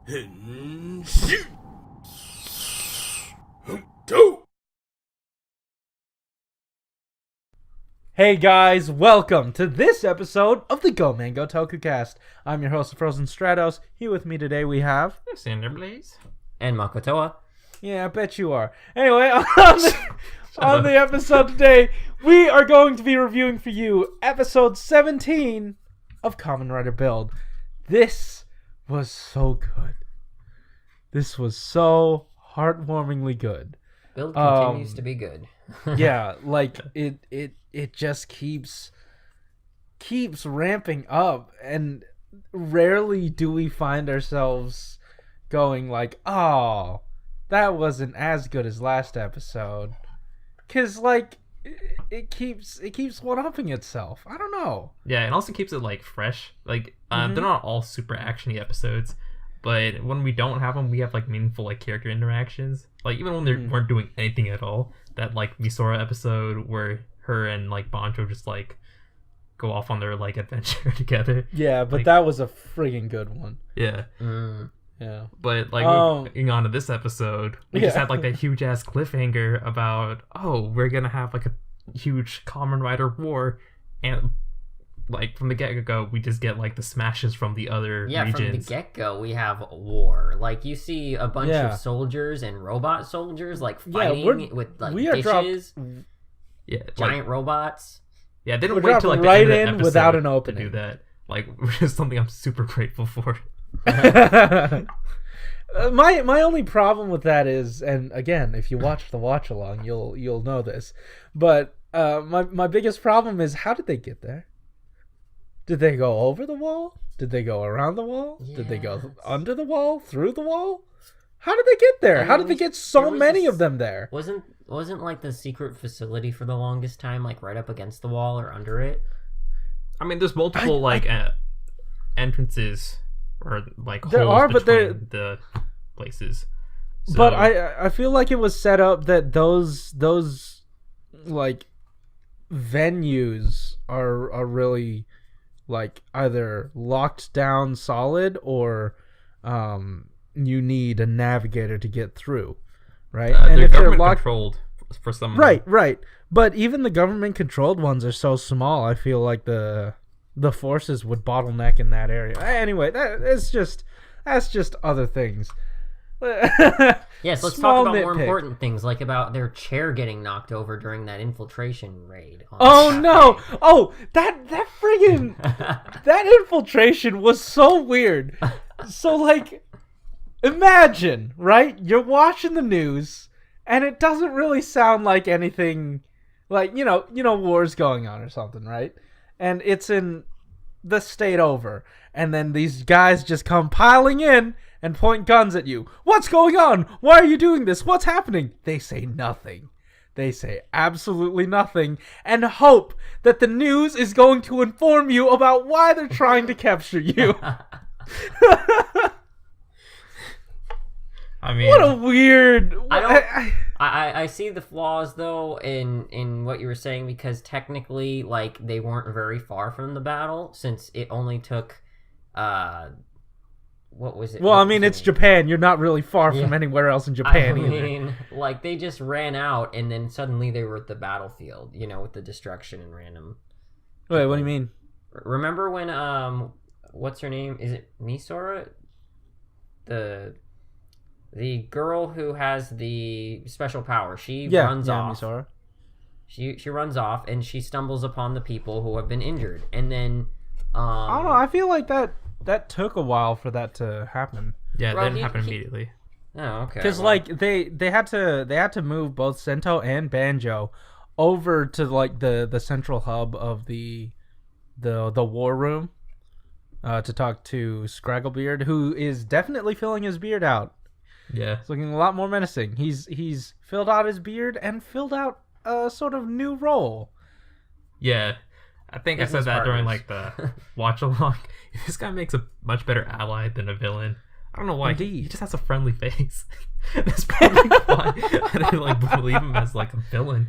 Hey guys, welcome to this episode of the Go Mango Tokucast. I'm your host, Frozen Stratos. Here with me today we have... Cinder Blaze. And Makotoa. Yeah, I bet you are. Anyway, on the episode today, we are going to be reviewing for you episode 17 of Kamen Rider Build. This was so good. This was so heartwarmingly good. Build continues to be good. Yeah, like it just keeps ramping up, and rarely do we find ourselves going like, oh, that wasn't as good as last episode, because like it keeps one-upping itself. I don't know. Yeah, it also keeps it like fresh. Like they're not all super actiony episodes, but when we don't have them, we have like meaningful like character interactions. Like even when they weren't doing anything at all, that like Misora episode where her and like Bancho just like go off on their like adventure together. Yeah, but like, that was a friggin' good one. Yeah. Yeah. But like moving on to this episode, we just had like that huge ass cliffhanger about, oh, we're gonna have like a huge Kamen Rider war, and like from the get-go we just get like the smashes from the other regions. From the get-go we have war. Like you see a bunch of soldiers and robot soldiers like fighting with like dishes. Giant robots. Yeah, they didn't wait till like the end of the episode without an opening to do that. Like, which is something I'm super grateful for. My only problem with that is, and again, if you watch the watch along, you'll know this, but my biggest problem is, how did they get there? Did they go over the wall? Did they go around the wall? Yes. Did they go under the wall? Through the wall? How did they get there? How did they get so many of them there? Wasn't like the secret facility for the longest time like right up against the wall or under it? I mean, there's multiple entrances or like there holes are, but between the places. So, but I feel like it was set up that those like venues are really like either locked down solid or you need a navigator to get through, right? And if they're controlled for some right. But even the government controlled ones are so small. I feel like the forces would bottleneck in that area. Anyway, that's just other things. Yes, let's talk about more important things, like about their chair getting knocked over during that infiltration raid. Oh no! Oh, that friggin' that infiltration was so weird. So like, imagine, right? You're watching the news, and it doesn't really sound like anything, like you know, war's going on or something, right? And it's in the state over, and then these guys just come piling in and point guns at you. What's going on? Why are you doing this? What's happening? They say nothing. They say absolutely nothing, and hope that the news is going to inform you about why they're trying to capture you. I mean, what a weird... I see the flaws, though, in what you were saying, because technically, like, they weren't very far from the battle, since it only took, what was it? Well, I mean, it's Japan. You're not really far from anywhere else in Japan either. I mean, like, they just ran out, and then suddenly they were at the battlefield, with the destruction and random... Wait, what do you mean? Remember when, what's her name? Is it Misora? The girl who has the special power, she runs off. Misora. She runs off and she stumbles upon the people who have been injured, and then I don't know. I feel like that took a while for that to happen. Yeah, that didn't happen immediately. Oh, okay. Because like they had to move both Sento and Banjo over to like the central hub of the war room to talk to Scragglebeard, who is definitely filling his beard out. Yeah, it's looking a lot more menacing. He's filled out his beard and filled out a sort of new role. Yeah, I think I said that during like the watch along. This guy makes a much better ally than a villain. I don't know why. He just has a friendly face. That's probably why I didn't like believe him as like a villain.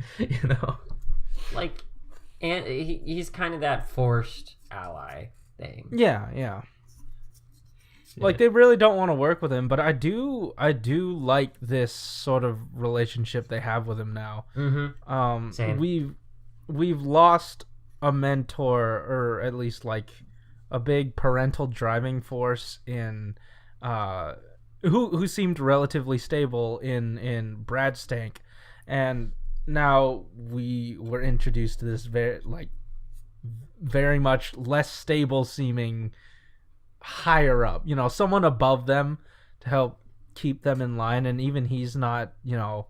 Like, and he's kind of that forced ally thing. Yeah. Like they really don't want to work with him, but I do like this sort of relationship they have with him now. Same. We've lost a mentor, or at least like a big parental driving force in who seemed relatively stable in Brad Stank, and now we were introduced to this very much less stable seeming higher up, someone above them to help keep them in line, and even he's not, I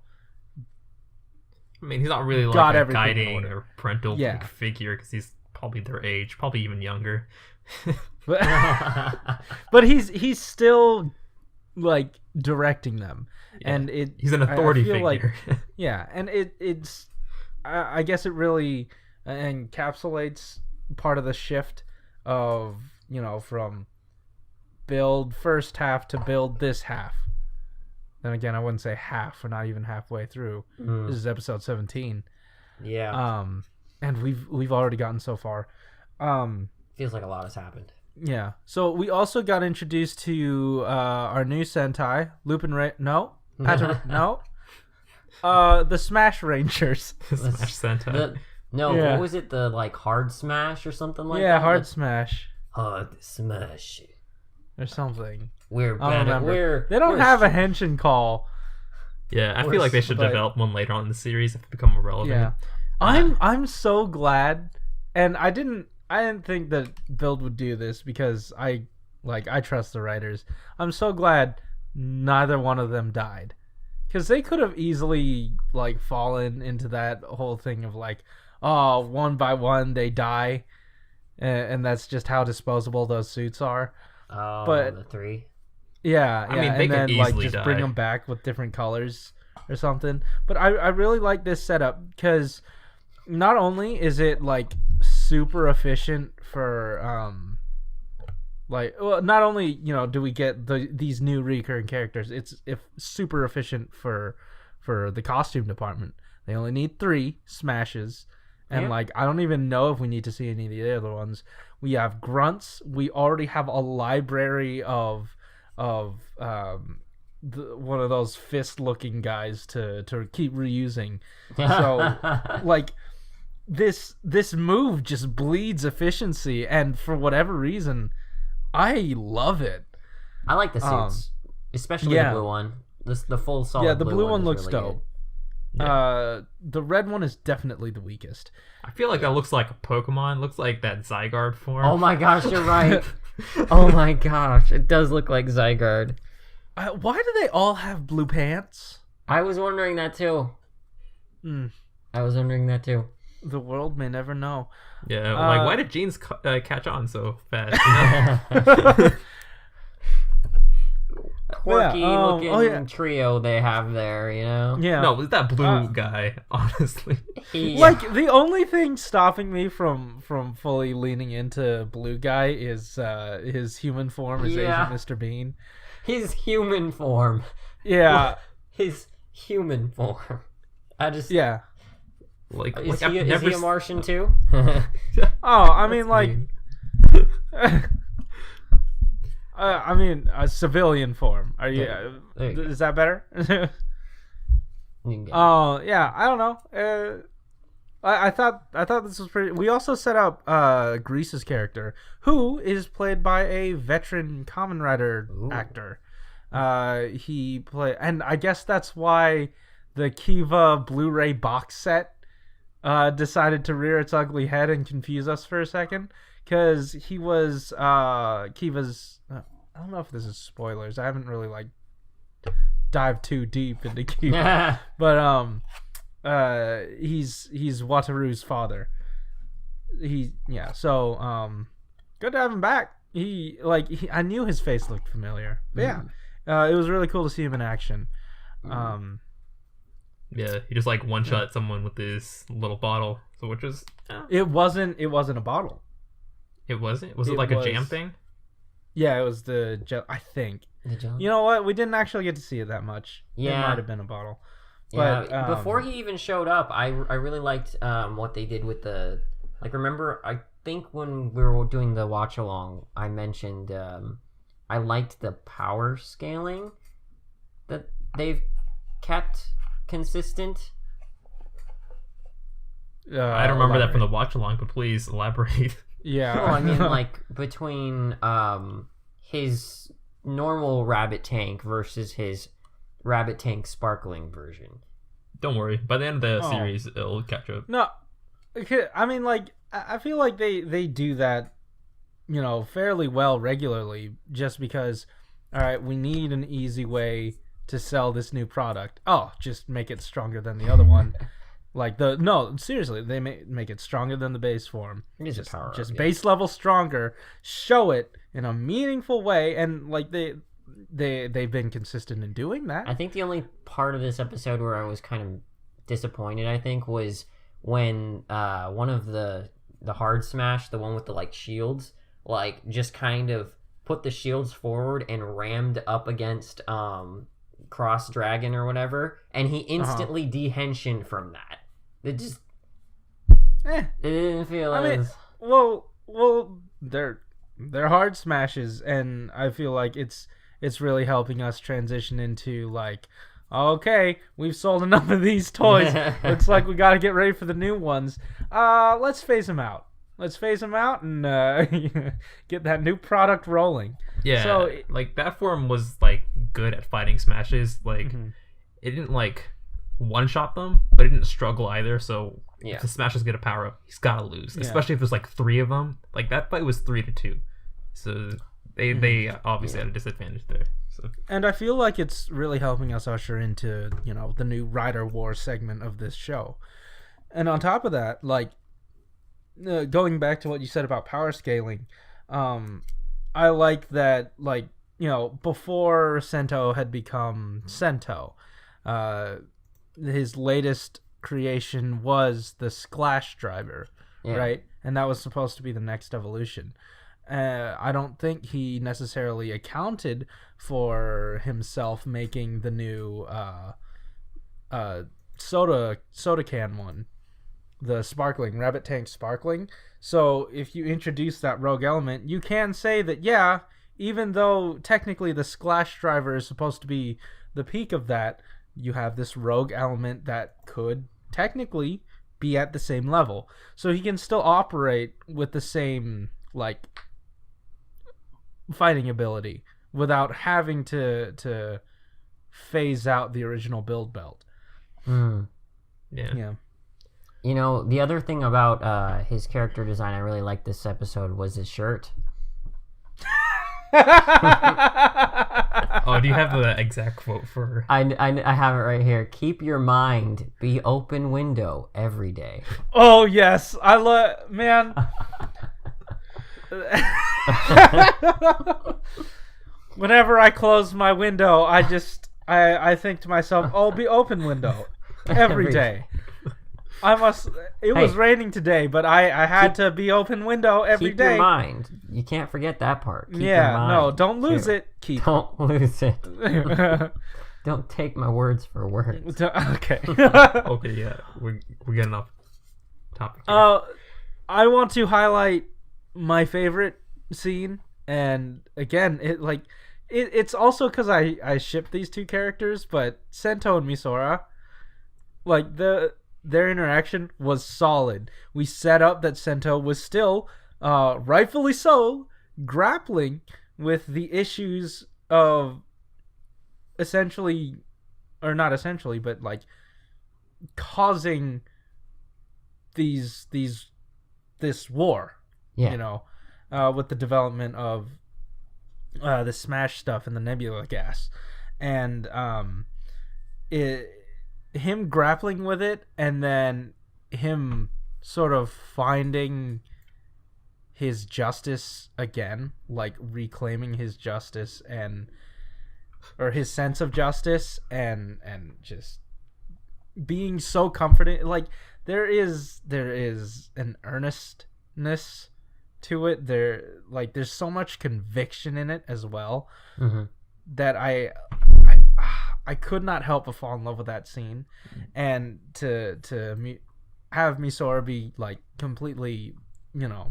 mean, he's not really like a guiding or parental figure, because he's probably their age, probably even younger. but he's still like directing them, and he's an authority figure. Like, and it's I guess it really encapsulates part of the shift of from build first half to build this half. Then again, I wouldn't say half. We're not even halfway through. This is episode 17. Yeah. And we've already gotten so far. Feels like a lot has happened. Yeah. So we also got introduced to our new Sentai, Lupin no, the Smash Rangers. Smash Sentai. What was it? The like Hard Smash or something like that? Yeah, Hard Smash. Hard Smash. Or something. They don't have a henshin call. Yeah, I feel like they should develop one later on in the series if it becomes relevant. Yeah. I'm so glad, and I didn't think that Build would do this because I trust the writers. I'm so glad neither one of them died, because they could have easily like fallen into that whole thing of like, oh, one by one they die, and that's just how disposable those suits are. Oh, but the 3. Yeah, I mean, they could easily die. Bring them back with different colors or something. But I really like this setup, because not only is it like super efficient for not only do we get these new recurring characters, it's super efficient for the costume department. They only need 3 smashes, and I don't even know if we need to see any of the other ones. We have grunts. We already have a library of one of those fist-looking guys to keep reusing. So this move just bleeds efficiency, and for whatever reason, I love it. I like the suits, especially the blue one. The full solid. Yeah, the blue one looks really dope. Good. The red one is definitely the weakest. I feel like that looks like a Pokemon. Looks like that Zygarde form. Oh my gosh, you're right. Oh my gosh, it does look like Zygarde. Why do they all have blue pants? I was wondering that too. I was wondering that too. The world may never know. Yeah, why did jeans catch on so fast? Quirky looking trio they have there, Yeah. No, it's that blue guy, honestly. The only thing stopping me from fully leaning into blue guy is his human form as Asian Mr. Bean. His human form. Yeah. His human form. Is he a Martian too? I mean, a civilian form. Are you? Is that better? Oh yeah, I don't know. I thought this was pretty. We also set up Grease's character, who is played by a veteran Kamen Rider actor. He played, and I guess that's why the Kiva Blu-ray box set decided to rear its ugly head and confuse us for a second, because he was Kiva's. I don't know if this is spoilers. I haven't really dived too deep into Kiva, but he's Wataru's father. So good to have him back. I knew his face looked familiar. But it was really cool to see him in action. Yeah, he just one shot someone with this little bottle. So which was it wasn't a bottle. It wasn't. Was it a jam thing? Yeah, it was the gel. I think. The gel? You know what? We didn't actually get to see it that much. Yeah, it might have been a bottle. Yeah, but before he even showed up, I really liked what they did with the remember, I think when we were doing the watch along, I mentioned I liked the power scaling that they've kept consistent. I don't remember that from the watch along, but please elaborate. Yeah. Well, I mean, like between his normal rabbit tank versus his rabbit tank sparkling version. Don't worry. By the end of the series, it'll catch up. No, I mean, like, I feel like they do that, you know, fairly well regularly, just because, all right, we need an easy way to sell this new product. Oh, just make it stronger than the other one. Like seriously, they make it stronger than the base form. It's just power just base level stronger. Show it in a meaningful way, and like they've been consistent in doing that. I think the only part of this episode where I was kind of disappointed, I think, was when one of the hard smash, the one with the like shields, like just kind of put the shields forward and rammed up against Cross Dragon or whatever, and he instantly dehensioned from that. It just it didn't feel well, they're hard smashes, and I feel like it's really helping us transition into like, okay, we've sold enough of these toys. Looks like we got to get ready for the new ones. Let's phase them out. And get that new product rolling. Yeah, so like that form was like good at fighting smashes. Like it didn't like one-shot them, but it didn't struggle either. So if the smashes get a power up, he's gotta lose. Especially if there's like 3 of them. Like that fight was 3-2, so they obviously had a disadvantage there. So. And I feel like it's really helping us usher into, you know, the new Rider War segment of this show. And on top of that, like, going back to what you said about power scaling, I like that, like, you know, before Sento had become Sento, his latest creation was the Splash Driver, right? And that was supposed to be the next evolution. I don't think he necessarily accounted for himself making the new soda can one, the sparkling rabbit tank sparkling. So if you introduce that rogue element, you can say that even though technically the Splash Driver is supposed to be the peak of that, you have this rogue element that could technically be at the same level. So he can still operate with the same like fighting ability without having to phase out the original build belt. Yeah. You know, the other thing about his character design I really liked this episode was his shirt. Oh, do you have the exact quote for... I have it right here. Keep your mind be open window every day. Oh, yes. I love... Man... Whenever I close my window, I think to myself, "Oh, be open window every day." I must. It was raining today, but I had to be open window every day. Keep your mind. You can't forget that part. Keep your mind, no, don't lose it. Don't lose it. Don't take my words for words. Okay. Okay, yeah, we're getting off topic here. I want to highlight my favorite scene, and again, it's also because I ship these two characters, but Sento and Misora, like their interaction was solid. We set up that Sento was still, rightfully so, grappling with the issues of essentially, or not essentially, but like causing this war. Yeah. You know, with the development of the Smash stuff and the Nebula gas, and him grappling with it, and then him sort of finding his justice again, like reclaiming his justice or his sense of justice, and just being so comforting. Like there is an earnestness to it. There's so much conviction in it as well, that I could not help but fall in love with that scene, and to have Misora be like completely, you know,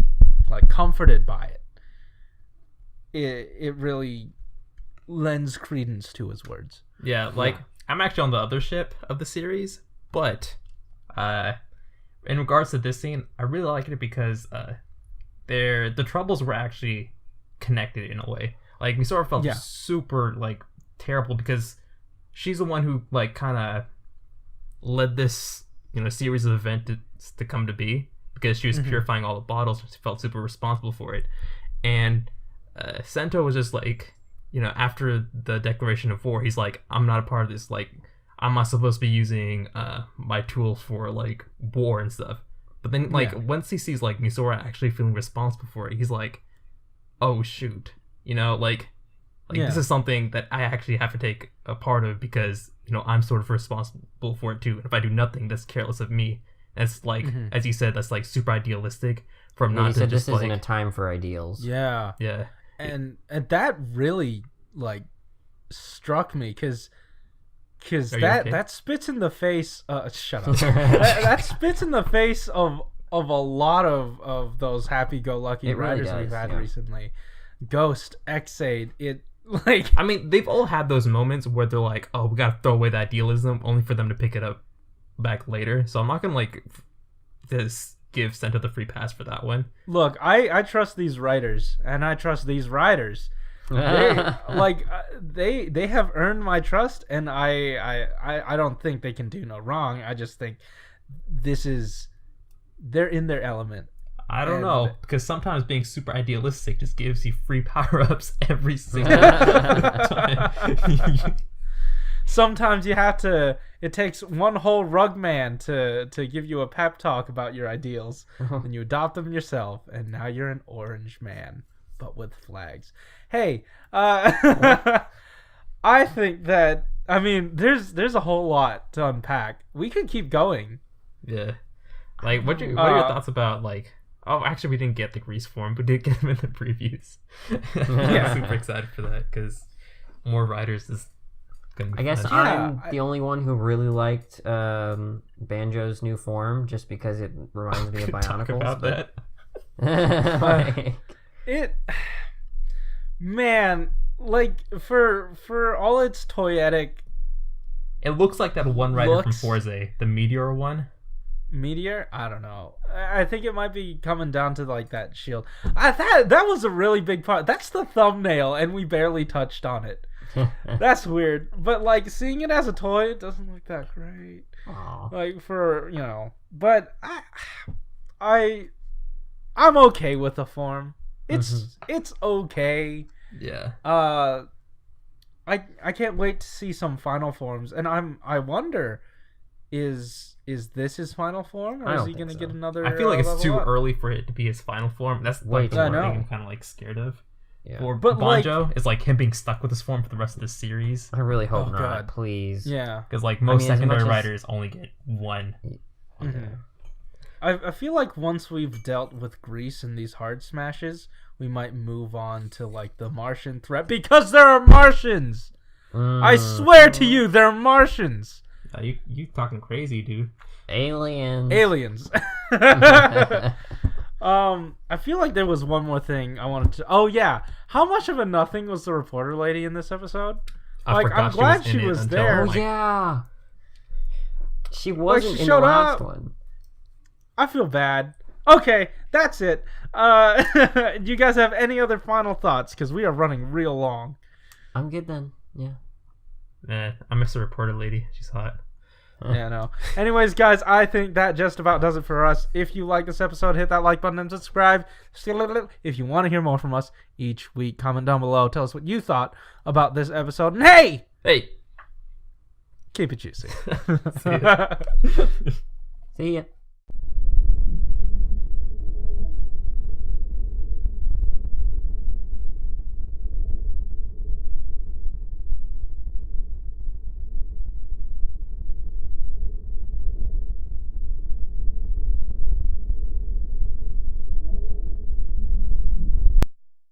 like comforted by it. it really lends credence to his words. Yeah, like I'm actually on the other ship of the series, but in regards to this scene, I really like it because the troubles were actually connected in a way. Like we sort of felt super like terrible because she's the one who like kind of led this series of events to come to be because she was purifying all the bottles and she felt super responsible for it. And Sento was just like, after the declaration of war, he's like, I'm not a part of this. Like, I'm not supposed to be using my tools for like war and stuff. But then like once he sees like Misora actually feeling responsible for it, he's like, oh shoot, this is something that I actually have to take a part of because I'm sort of responsible for it too. And if I do nothing, that's careless of me. That's like, as you said, that's like super idealistic from not to said just this isn't a time for ideals. Yeah. And that really like struck me because that spits in the face. Shut up. that spits in the face of a lot of those happy-go-lucky writers we've had recently. Ghost, Xaid, like, I mean, they've all had those moments where they're like, oh, we gotta throw away the idealism only for them to pick it up back later. So I'm not gonna like just give Sento the free pass for that one. Look, I trust these writers and I trust these riders. They have earned my trust, and I don't think they can do no wrong. I just think they're in their element. I don't know, because sometimes being super idealistic just gives you free power-ups every single time. Sometimes you have to. It takes one whole rug man to give you a pep talk about your ideals, and you adopt them yourself, and now you're an orange man, but with flags. Hey, I think that there's a whole lot to unpack. We could keep going. Yeah, like what are your thoughts about like? Oh, actually, we didn't get the Grease form, but did get them in the previews. I'm super excited for that because more writers is gonna be. I guess fun. I'm the only one who really liked Banjo's new form, just because it reminds me of Bionicles. Talk about that. Man, like for all its toyetic, it looks like that one writer from Forza, the Meteor one. Meteor? I don't know. I think it might be coming down to like that shield. That was a really big part. That's the thumbnail, and we barely touched on it. That's weird. But like seeing it as a toy, it doesn't look that great. Aww. Like but I'm okay with the form. It's okay. Yeah. I can't wait to see some final forms, and I wonder, is this his final form, or is he gonna get another? I feel like it's too early for it to be his final form. That's like the thing I'm kind of like scared of. Yeah. For Banjo, it's like him being stuck with this form for the rest of the series. I really hope not. God. Please. Yeah. Because like most secondary writers only get one. Mm-hmm. I feel like once we've dealt with Grease and these hard smashes, we might move on to like the Martian threat, because there are Martians. I swear to you, there are Martians. You talking crazy, dude. Aliens. I feel like there was one more thing I wanted to. Oh yeah, how much of a nothing was the reporter lady in this episode? I'm glad she was there. Oh yeah, she wasn't in the showed last up. one. I feel bad. Okay, that's it. Do you guys have any other final thoughts? Because we are running real long. I'm good then. Yeah. I miss the reporter lady. She's hot. Yeah, no. Anyways, guys, I think that just about does it for us. If you like this episode, hit that like button and subscribe. If you want to hear more from us each week, comment down below. Tell us what you thought about this episode. And hey! Hey! Keep it juicy. See ya. See ya.